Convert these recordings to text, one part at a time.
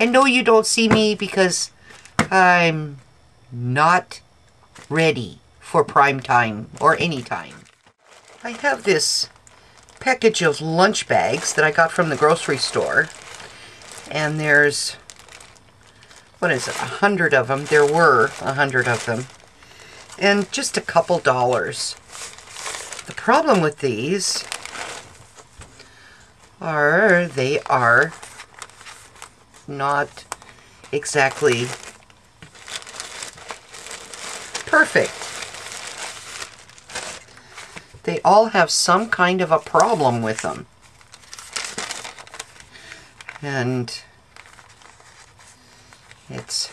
And no, you don't see me because I'm not ready for prime time or any time. I have this package of lunch bags that I got from the grocery store. And there's, what is it, 100 of them. There were 100 of them. And just a couple dollars. The problem with these are they are not exactly perfect. They all have some kind of a problem with them. And it's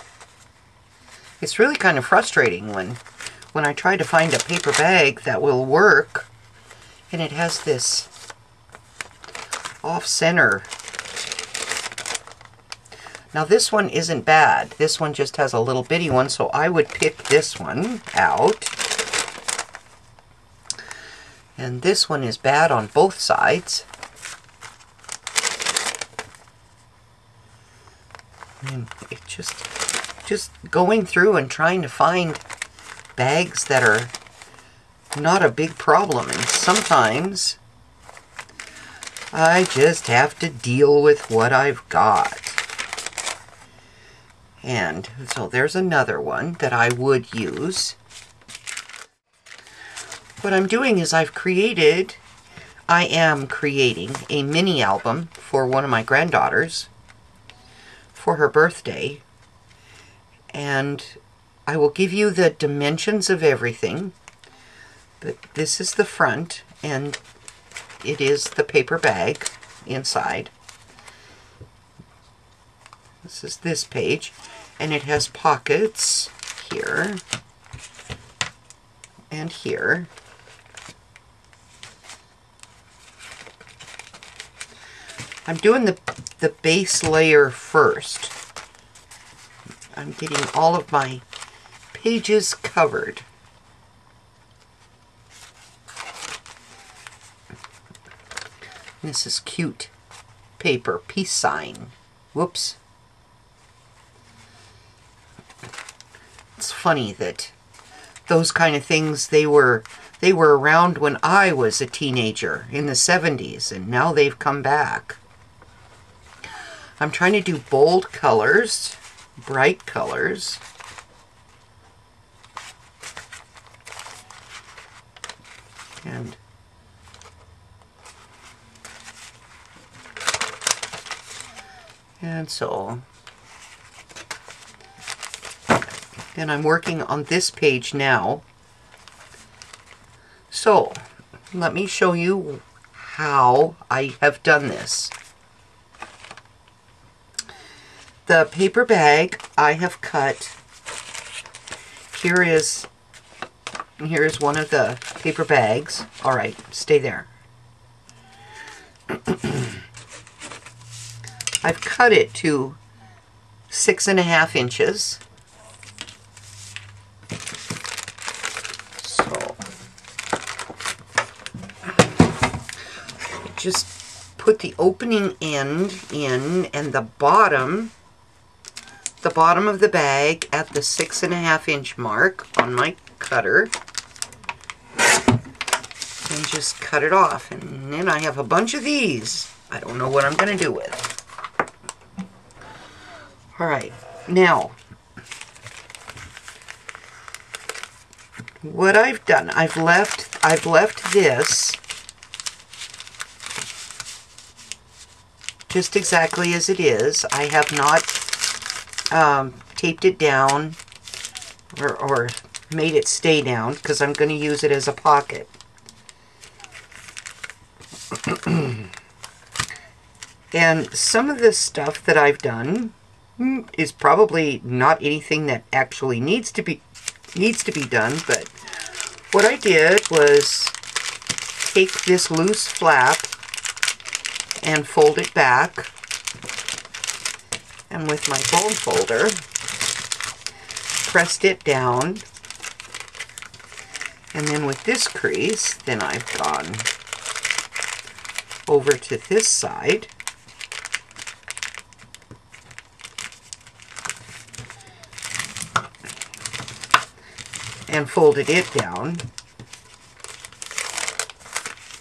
really kind of frustrating when I try to find a paper bag that will work and it has this off-center. Now this one isn't bad. This one just has a little bitty one, so I would pick this one out. And this one is bad on both sides. And it just going through and trying to find bags that are not a big problem. And sometimes I just have to deal with what I've got. And so there's another one that I would use. What I'm doing is I am creating a mini album for one of my granddaughters for her birthday. And I will give you the dimensions of everything. But this is the front, and it is the paper bag inside. This is this page, and it has pockets here and here. I'm doing the base layer first. I'm getting all of my pages covered. This is cute paper, peace sign. Whoops. It's funny that those kind of things, they were around when I was a teenager in the 70s, and now they've come back. I'm trying to do bold colors, bright colors. And so, and I'm working on this page now. So, let me show you how I have done this. The paper bag I have cut. Here is one of the paper bags. All right, stay there. I've cut it to 6.5 inches. So just put the opening end in, and the bottom of the bag at the 6.5 inch mark on my cutter, and just cut it off. And then I have a bunch of these. I don't know what I'm going to do with. All right, now what I've done, I've left this just exactly as it is. I have not taped it down or made it stay down, because I'm going to use it as a pocket. And some of the stuff that I've done is probably not anything that actually needs to be done, but what I did was take this loose flap and fold it back, and with my bone folder pressed it down, and then with this crease, then I've gone over to this side and folded it down.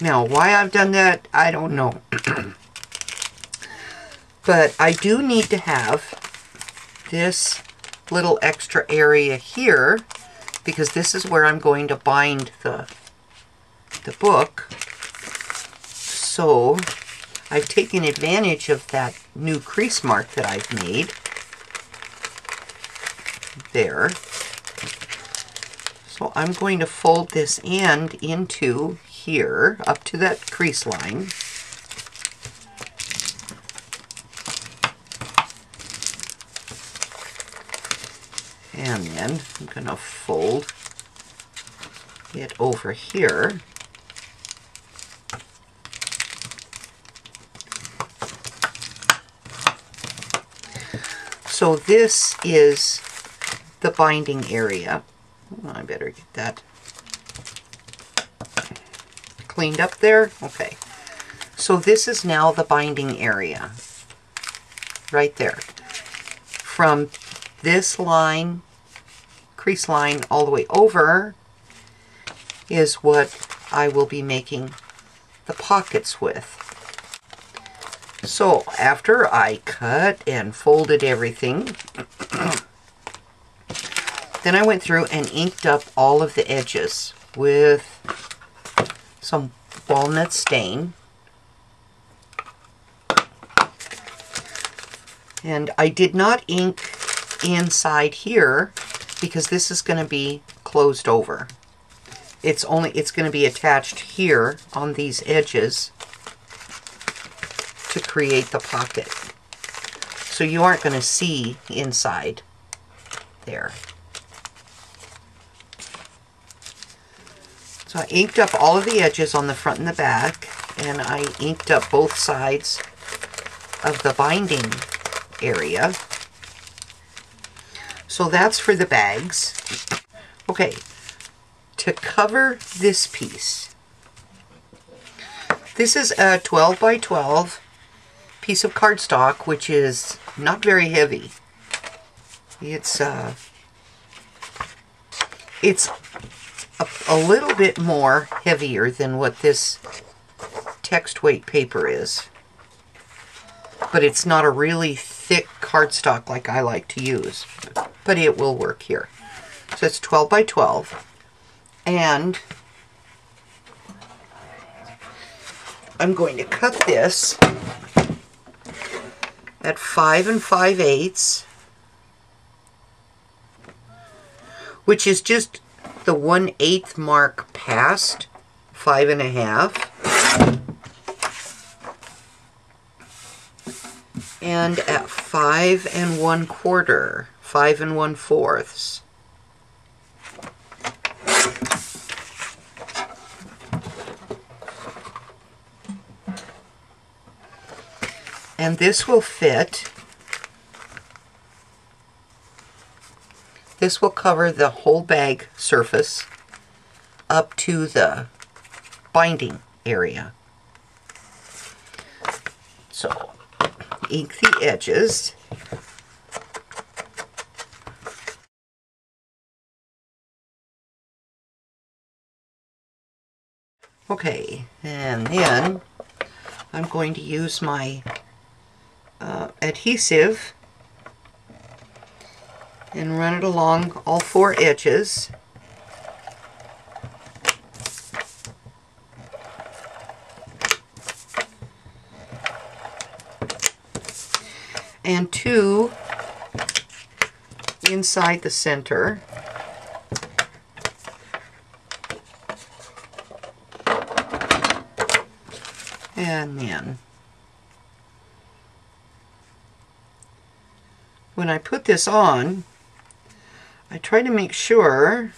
Now, why I've done that, I don't know. But I do need to have this little extra area here, because this is where I'm going to bind the book. So I've taken advantage of that new crease mark that I've made there. So I'm going to fold this end into here up to that crease line. And then I'm going to fold it over here. So this is the binding area. Oh, I better get that cleaned up there. Okay. So this is now the binding area. Right there. From this line, crease line, all the way over is what I will be making the pockets with. So after I cut and folded everything, then I went through and inked up all of the edges with some walnut stain. And I did not ink inside here because this is going to be closed over. It's going to be attached here on these edges to create the pocket. So you aren't going to see inside there. So I inked up all of the edges on the front and the back, and I inked up both sides of the binding area. So that's for the bags. Okay, to cover this piece, this is a 12 by 12 piece of cardstock, which is not very heavy. It's a little bit more heavier than what this text weight paper is, but it's not a really thick cardstock like I like to use, but it will work here. So it's 12 by 12, and I'm going to cut this at 5 5/8, which is just the 1/8 mark past 5 1/2, and at 5 1/4, 5 1/4. And this will fit. This will cover the whole bag surface up to the binding area. So, ink the edges. Okay, and then I'm going to use my adhesive and run it along all 4 edges. And 2 inside the center. And then when I put this on, I try to make sure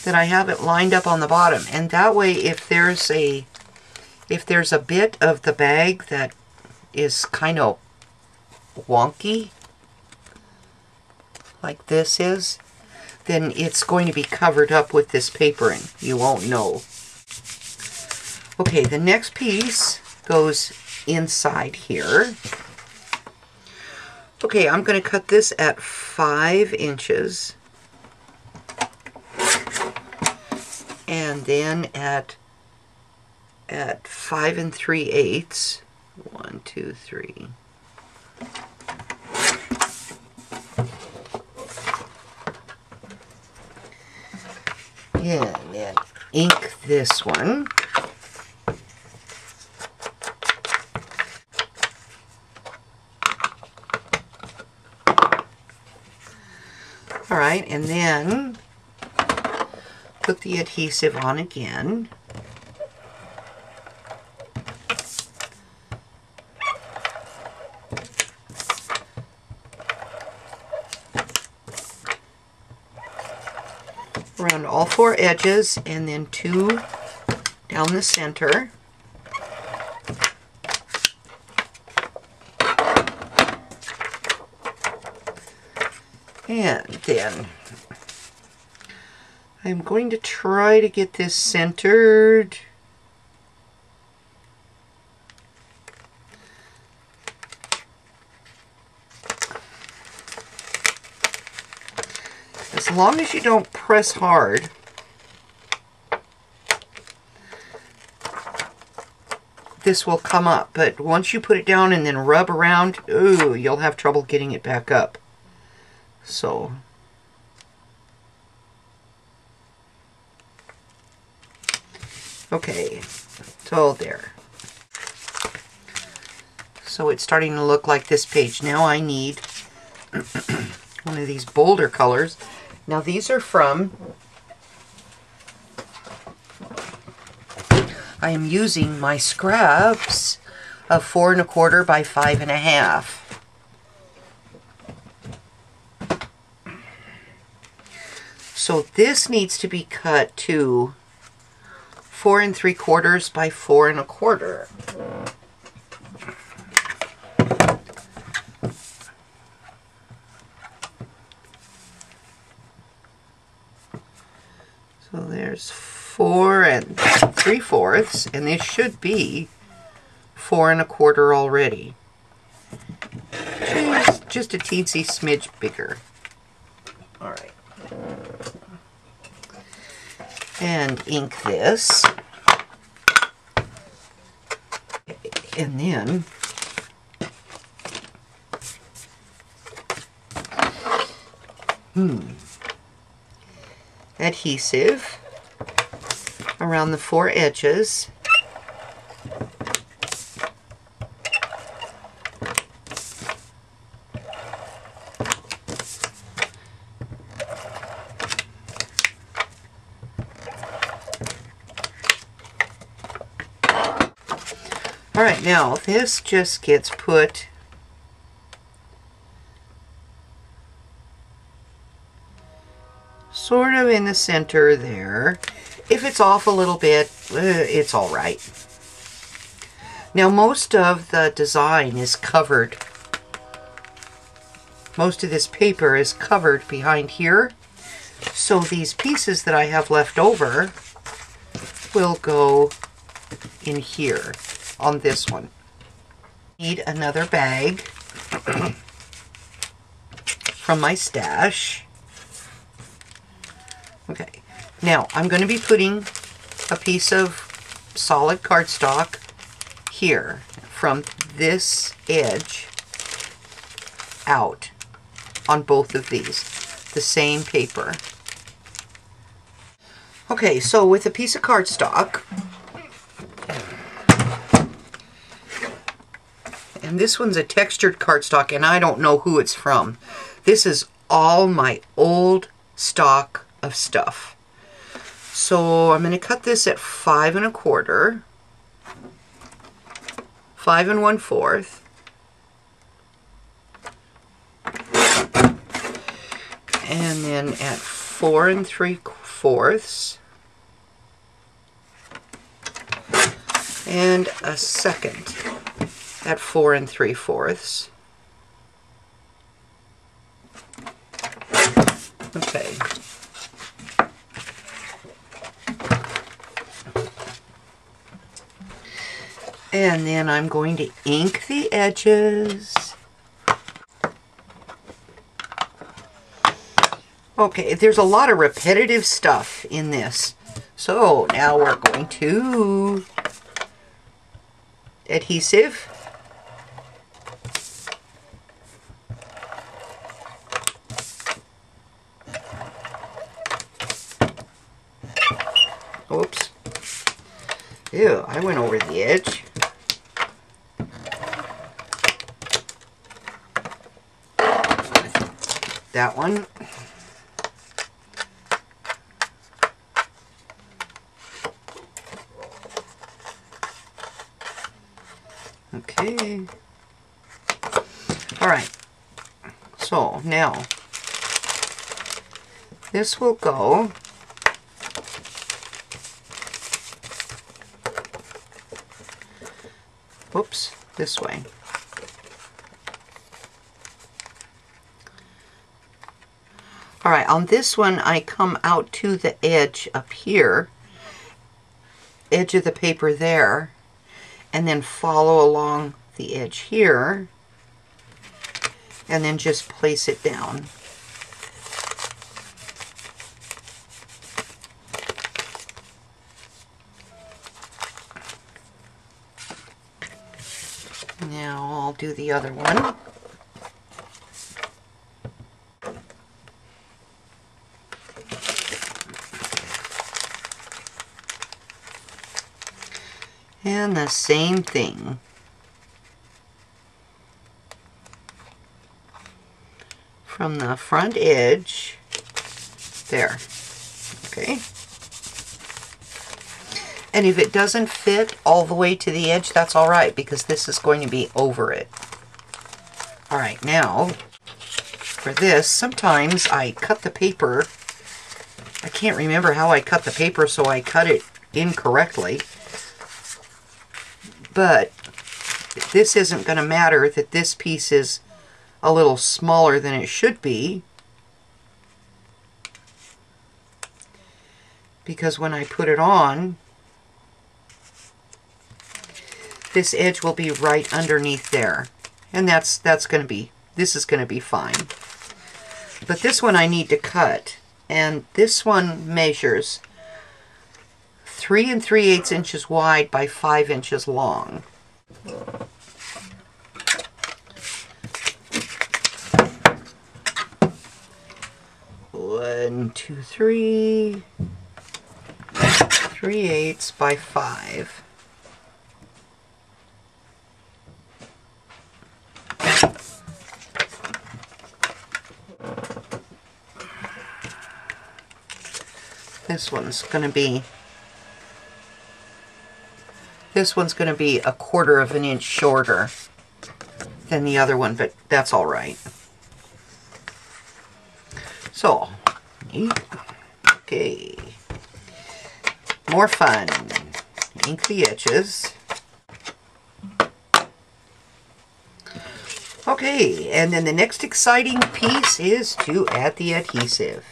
that I have it lined up on the bottom, and that way if there's a bit of the bag that is kind of wonky, like this is, then it's going to be covered up with this papering. You won't know. Okay, the next piece goes inside here. Okay, I'm going to cut this at 5 inches. And then at 5 3/8. 1, 2, 3. And then ink this one. All right, and then put the adhesive on again. Around all 4 edges, and then 2 down the center. And then I'm going to try to get this centered. As long as you don't press hard, this will come up. But once you put it down and then rub around, ooh, you'll have trouble getting it back up. So, okay, so there. So it's starting to look like this page. Now I need one of these bolder colors. Now these are from, I am using my scraps of 4 1/4 by 5 1/2. So this needs to be cut to 4 3/4 by 4 1/4. So there's 4 3/4, and this should be 4 1/4 already. Just a teensy smidge bigger. All right. And ink this. And then adhesive around the 4 edges. All right, now this just gets put sort of in the center there. If it's off a little bit, it's all right. Now most of the design is covered. Most of this paper is covered behind here. So these pieces that I have left over will go in here on this one. Need another bag from my stash. Okay, now I'm going to be putting a piece of solid cardstock here from this edge out on both of these, the same paper. Okay, so with a piece of cardstock, and this one's a textured cardstock, and I don't know who it's from. This is all my old stock of stuff. So I'm going to cut this at 5 1/4, 5 1/4, and then at 4 3/4, and a second at 4 3/4. Okay. And then I'm going to ink the edges. Okay, there's a lot of repetitive stuff in this. So now we're going to adhesive. Oops. Ew, I went over the edge. That one. Okay. All right. So now this will go whoops, this way. All right, on this one, I come out to the edge up here, edge of the paper there, and then follow along the edge here, and then just place it down. Now I'll do the other one. And the same thing. From the front edge, there, okay? And if it doesn't fit all the way to the edge, that's all right, because this is going to be over it. All right, now, for this, sometimes I cut the paper. I can't remember how I cut the paper, so I cut it incorrectly. But this isn't going to matter that this piece is a little smaller than it should be, because when I put it on, this edge will be right underneath there, and that's going to be, this is going to be fine. But this one I need to cut, and this one measures 3 3/8 inches wide by 5 inches long. One, two, 3, 3/8 by 5. This one's going to be, this one's going to be 1/4 of an inch shorter than the other one, but that's all right. So, okay, more fun. Ink the edges. Okay, and then the next exciting piece is to add the adhesive.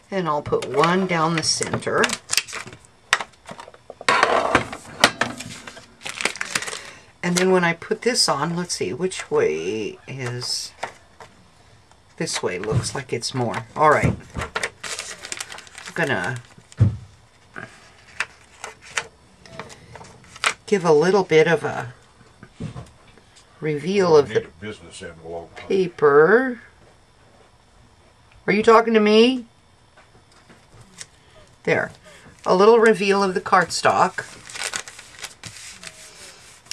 And I'll put one down the center. And then when I put this on, let's see, which way is, this way looks like it's more. All right. I'm gonna give a little bit of a reveal of the paper. Are you talking to me? There, a little reveal of the cardstock.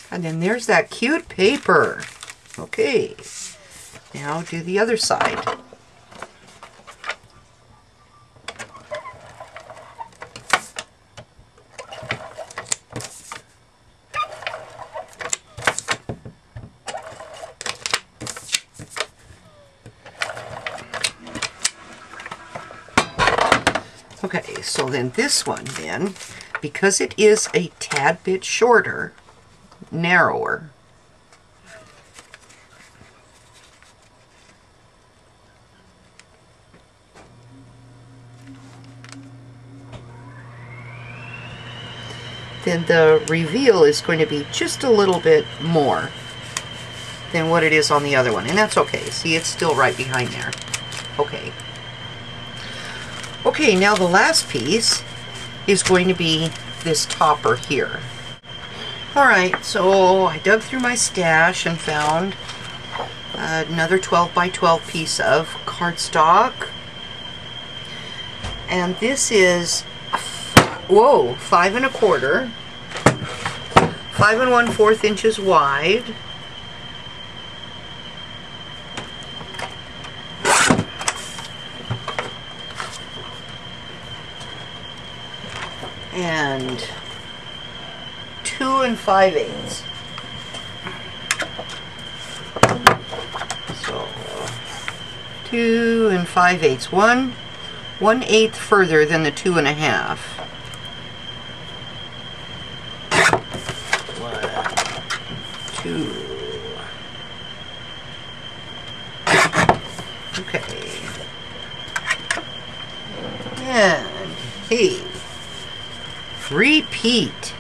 And then there's that cute paper. Okay, now do the other side. Okay, so then this one then, because it is a tad bit shorter, narrower, then the reveal is going to be just a little bit more than what it is on the other one. And that's okay. See, it's still right behind there. Okay. Okay, now the last piece is going to be this topper here. Alright, so I dug through my stash and found another 12 by 12 piece of cardstock. And this is, whoa, 5 1/4, 5 1/4 inches wide. And 2 5/8. So 2 5/8. 1/8 further than the 2 1/2. 1, 2. Okay. And hey. Repeat.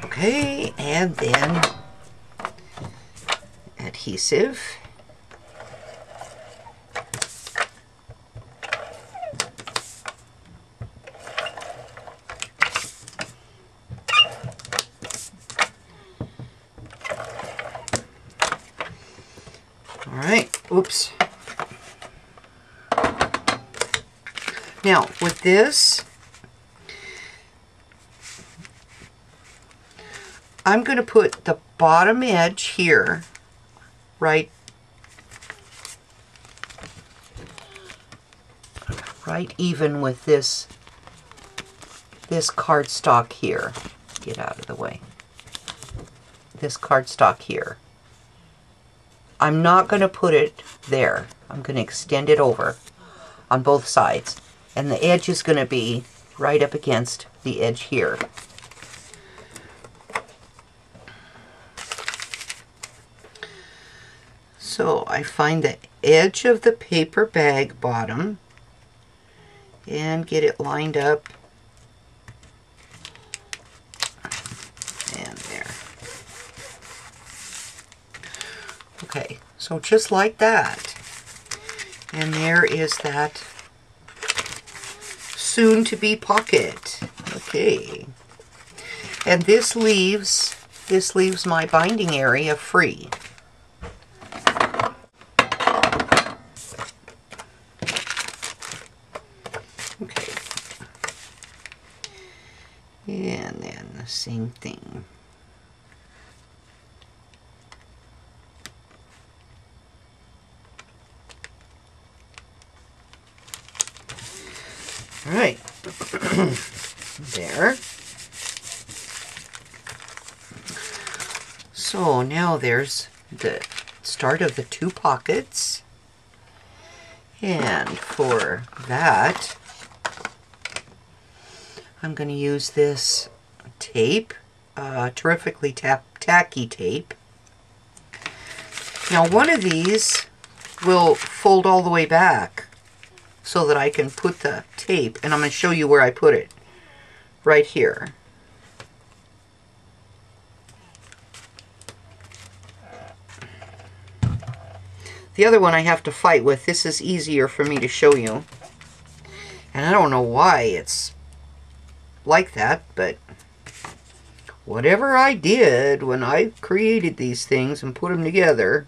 Okay, and then adhesive. All right, oops. Now, with this, I'm going to put the bottom edge here, right even with this cardstock here. Get out of the way. This cardstock here. I'm not going to put it there. I'm going to extend it over on both sides. And the edge is going to be right up against the edge here. So I find the edge of the paper bag bottom and get it lined up. And there. Okay, so just like that. And there is that soon-to-be pocket. Okay. And this leaves my binding area free. Okay. And then the same thing. All right. There. So now there's the start of the 2 pockets. And for that, I'm going to use this tape, terrifically tacky tape. Now one of these will fold all the way back so that I can put the tape, and I'm going to show you where I put it, right here. The other one I have to fight with. This is easier for me to show you. And I don't know why it's like that, but whatever I did when I created these things and put them together,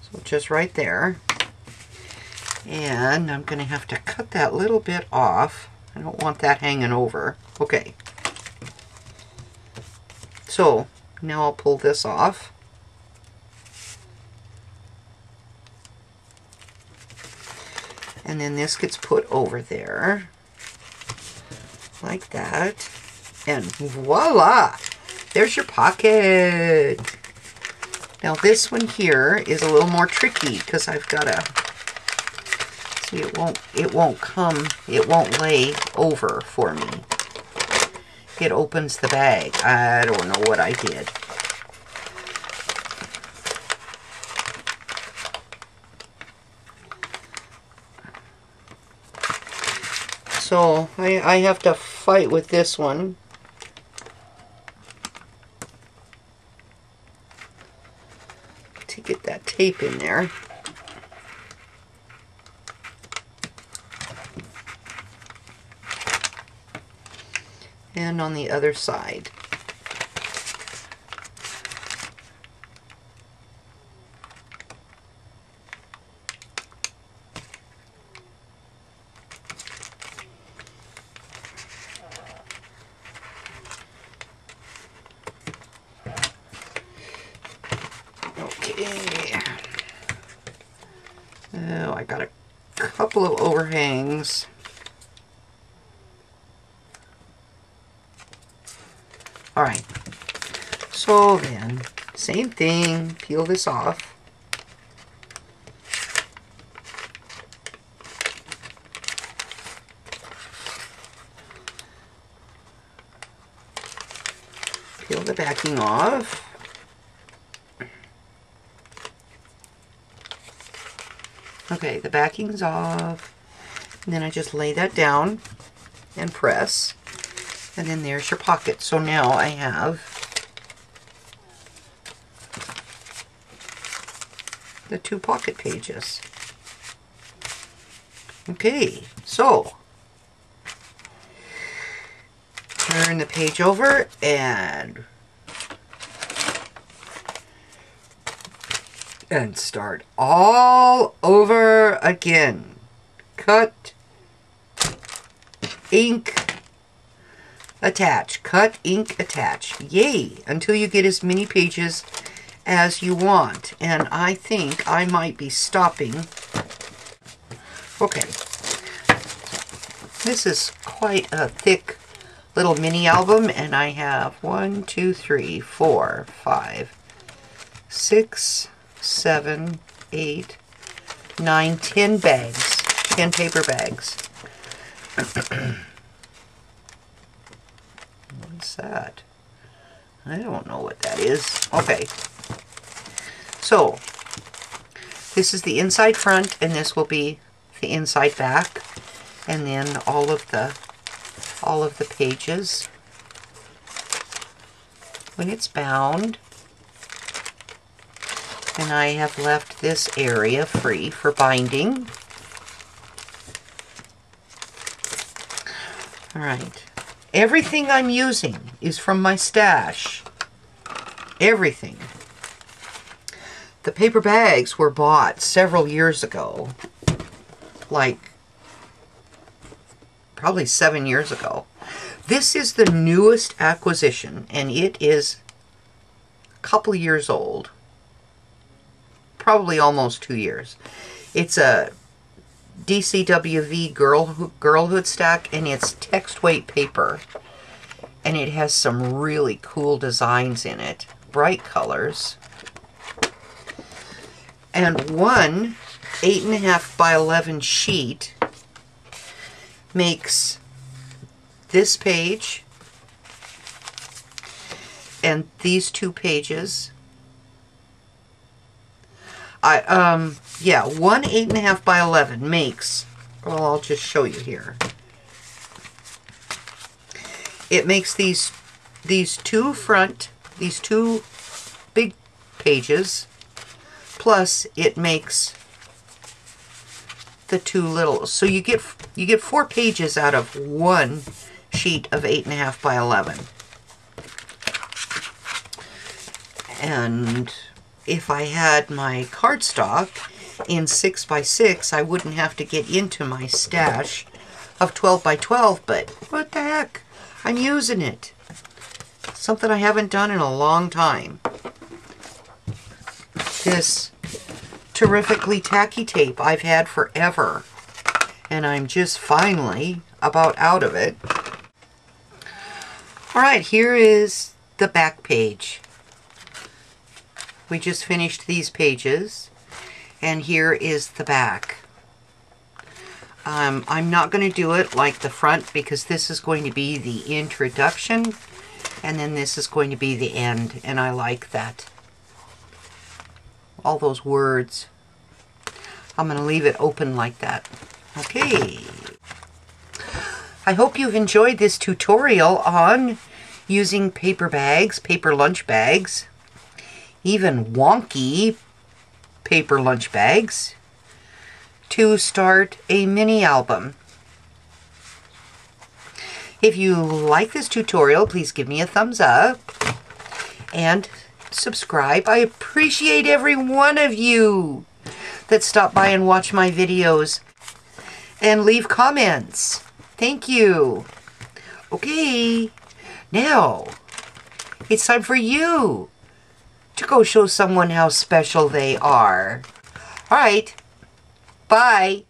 so just right there. And I'm going to have to cut that little bit off. I don't want that hanging over. Okay. So now I'll pull this off. And then this gets put over there, like that, and voila! There's your pocket! Now this one here is a little more tricky, because I've got to, see, it won't lay over for me. It opens the bag. I don't know what I did. So I have to fight with this one. To get that tape in there. And on the other side. Okay. Oh, I got a couple of overhangs. All right. So then, same thing. Peel this off. Peel the backing off. Okay, the backing's off. And then I just lay that down and press. And then there's your pocket. So now I have the 2 pocket pages. Okay, so turn the page over and start all over again. Cut, ink, attach. Cut, ink, attach. Yay! Until you get as many pages as you want. And I think I might be stopping. Okay. This is quite a thick little mini album, and I have 1, 2, 3, 4, 5, 6, 7, 8, 9, 10 bags. 10 paper bags. What's that? I don't know what that is. Okay. So, this is the inside front, and this will be the inside back. And then all of the pages when it's bound. And I have left this area free for binding. All right. Everything I'm using is from my stash. Everything. The paper bags were bought several years ago. Like, probably 7 years ago. This is the newest acquisition, and it is a couple years old. Probably almost 2 years. It's a DCWV Girlhood Stack, and it's text weight paper. And it has some really cool designs in it. Bright colors. And one 8.5 by 11 sheet makes this page and these 2 pages. Yeah, one 8.5 by 11 makes, well, I'll just show you here. It makes these two big pages, plus it makes the 2 little. So you get 4 pages out of one sheet of 8.5 by 11. And if I had my cardstock in 6 by 6, I wouldn't have to get into my stash of 12 by 12, but what the heck? I'm using it. Something I haven't done in a long time. This terrifically tacky tape I've had forever, and I'm just finally about out of it. Alright, here is the back page. We just finished these pages, and here is the back. I'm not going to do it like the front, because this is going to be the introduction, and then this is going to be the end, and I like that. All those words. I'm going to leave it open like that. Okay. I hope you've enjoyed this tutorial on using paper bags, paper lunch bags, even wonky paper lunch bags to start a mini album. If you like this tutorial, please give me a thumbs up and subscribe. I appreciate every one of you that stop by and watch my videos and leave comments. Thank you. Okay, now it's time for you to go show someone how special they are. All right, bye.